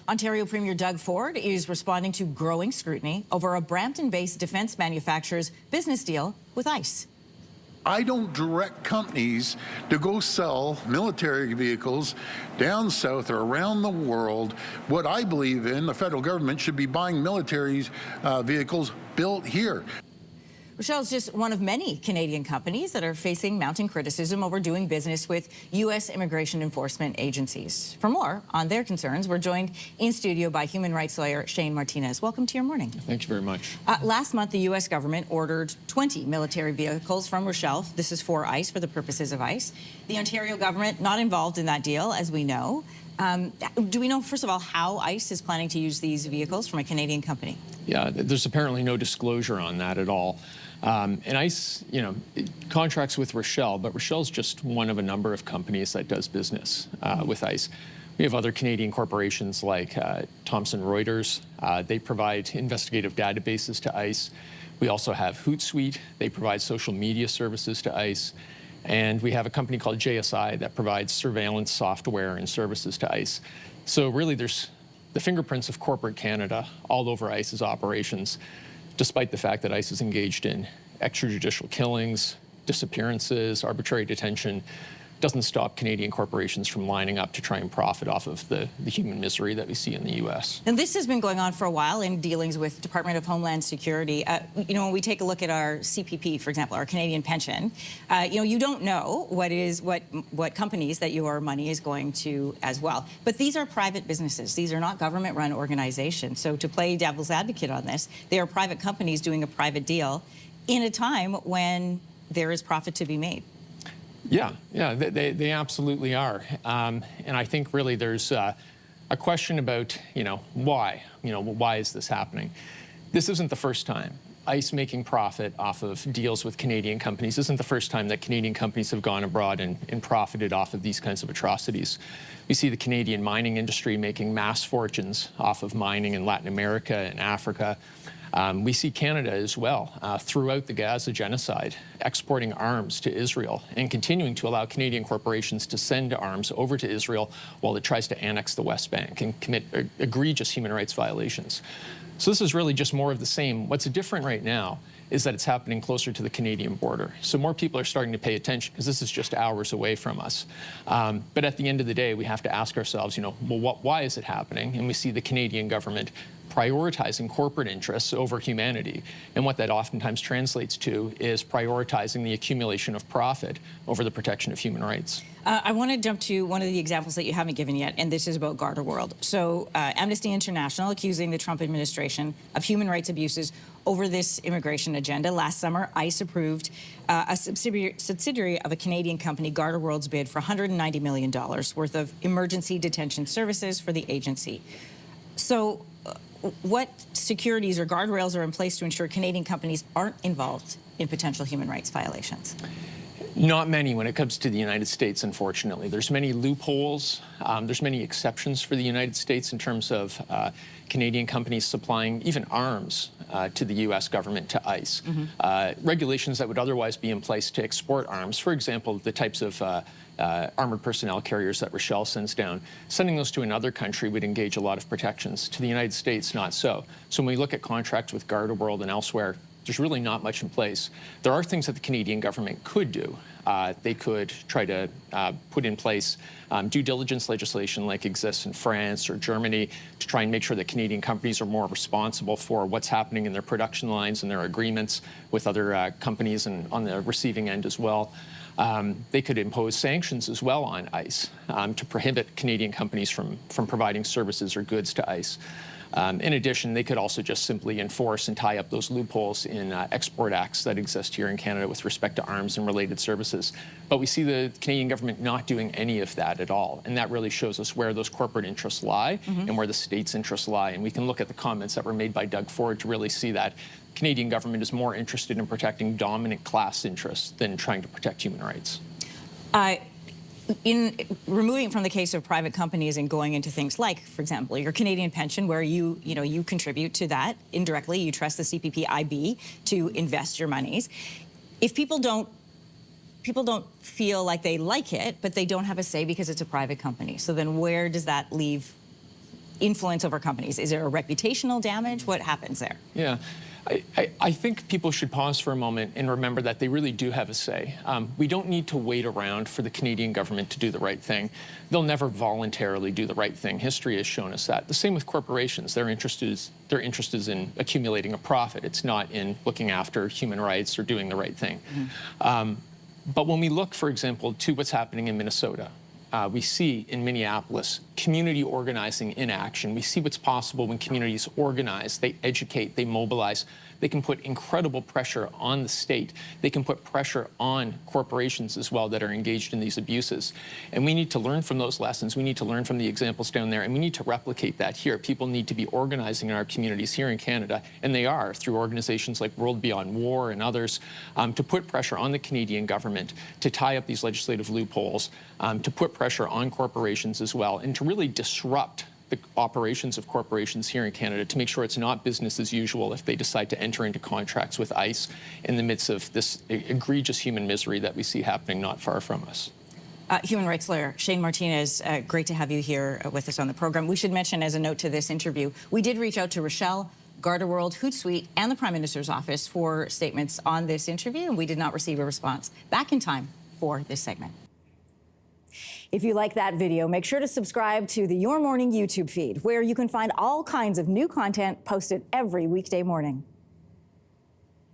Ontario Premier Doug Ford is responding to growing scrutiny over a Brampton-based defence manufacturer's business deal with ICE. I don't direct companies to go sell military vehicles down south or around the world. What I believe in, the federal government should be buying military vehicles built here. Rochelle's just one of many Canadian companies that are facing mounting criticism over doing business with U.S. immigration enforcement agencies. For more on their concerns, we're joined in studio by human rights lawyer Shane Martinez. Welcome to your morning. Thank you very much. Last month, the U.S. government ordered 20 military vehicles from Rochelle. This is for ICE, for the purposes of ICE. The Ontario government not involved in that deal, as we know. Do we know, first of all, how ICE is planning to use these vehicles from a Canadian company? Yeah, there's apparently no disclosure on that at all. And ICE, contracts with Rochelle, but Rochelle's just one of a number of companies that does business with ICE. We have other Canadian corporations like Thomson Reuters. They provide investigative databases to ICE. We also have Hootsuite. They provide social media services to ICE. And we have a company called JSI that provides surveillance software and services to ICE. So really there's the fingerprints of corporate Canada all over ICE's operations, despite the fact that ICE is engaged in extrajudicial killings, disappearances, arbitrary detention. Doesn't stop Canadian corporations from lining up to try and profit off of the human misery that we see in the U.S. And this has been going on for a while in dealings with Department of Homeland Security. When we take a look at our CPP, for example, our Canadian pension, you don't know what companies that your money is going to as well. But these are private businesses. These are not government-run organizations. So to play devil's advocate on this, they are private companies doing a private deal in a time when there is profit to be made. Yeah, they absolutely are. And I think really there's a question about, why? Why is this happening? This isn't the first time. ICE making profit off of deals with Canadian companies isn't the first time that Canadian companies have gone abroad and profited off of these kinds of atrocities. We see the Canadian mining industry making mass fortunes off of mining in Latin America and Africa. We see Canada as well, throughout the Gaza genocide, exporting arms to Israel and continuing to allow Canadian corporations to send arms over to Israel while it tries to annex the West Bank and commit egregious human rights violations. So this is really just more of the same. What's different right now is that it's happening closer to the Canadian border. So more people are starting to pay attention because this is just hours away from us. But at the end of the day, we have to ask ourselves, well, why is it happening? And we see the Canadian government prioritizing corporate interests over humanity. And what that oftentimes translates to is prioritizing the accumulation of profit over the protection of human rights. I want to jump to one of the examples that you haven't given yet, and this is about Garda World. So Amnesty International accusing the Trump administration of human rights abuses over this immigration agenda. Last summer, ICE approved a subsidiary of a Canadian company, Garda World's bid for $190 million worth of emergency detention services for the agency. So what securities or guardrails are in place to ensure Canadian companies aren't involved in potential human rights violations? Not many when it comes to the United States, unfortunately. There's many loopholes. There's many exceptions for the United States in terms of Canadian companies supplying even arms to the U.S. government, to ICE. Regulations that would otherwise be in place to export arms, for example, the types of armored personnel carriers that Rochelle sends down, sending those to another country would engage a lot of protections. To the United States, not so. So when we look at contracts with Garda World and elsewhere, there's really not much in place. There are things that the Canadian government could do. They could try to put in place due diligence legislation like exists in France or Germany to try and make sure that Canadian companies are more responsible for what's happening in their production lines and their agreements with other companies and on the receiving end as well. They could impose sanctions as well on ICE to prohibit Canadian companies from providing services or goods to ICE. In addition, they could also just simply enforce and tie up those loopholes in export acts that exist here in Canada with respect to arms and related services. But we see the Canadian government not doing any of that at all. And that really shows us where those corporate interests lie and where the state's interests lie. And we can look at the comments that were made by Doug Ford to really see that the Canadian government is more interested in protecting dominant class interests than trying to protect human rights. In removing from the case of private companies and going into things like, for example, your Canadian pension, where you contribute to that indirectly, you trust the CPP-IB to invest your monies. If people don't feel like they like it, but they don't have a say because it's a private company, so then where does that leave influence over companies? Is there a reputational damage? What happens there? Yeah. I think people should pause for a moment and remember that they really do have a say. We don't need to wait around for the Canadian government to do the right thing. They'll never voluntarily do the right thing. History has shown us that. The same with corporations. Their interest is in accumulating a profit. It's not in looking after human rights or doing the right thing. But when we look, for example, to what's happening in Minnesota, we see in Minneapolis community organizing in action. We see what's possible when communities organize, they educate, they mobilize. They can put incredible pressure on the state. They can put pressure on corporations as well that are engaged in these abuses. And we need to learn from those lessons. We need to learn from the examples down there, and we need to replicate that here. People need to be organizing in our communities here in Canada, and they are through organizations like World Beyond War and others, to put pressure on the Canadian government to tie up these legislative loopholes, to put pressure on corporations as well, and to really disrupt the operations of corporations here in Canada to make sure it's not business as usual if they decide to enter into contracts with ICE in the midst of this egregious human misery that we see happening not far from us. Human rights lawyer Shane Martinez, great to have you here with us on the program. We should mention, as a note to this interview, we did reach out to Rochelle, Garda World, Hootsuite, and the Prime Minister's office for statements on this interview, and we did not receive a response back in time for this segment. If you like that video, make sure to subscribe to the Your Morning YouTube feed, where you can find all kinds of new content posted every weekday morning.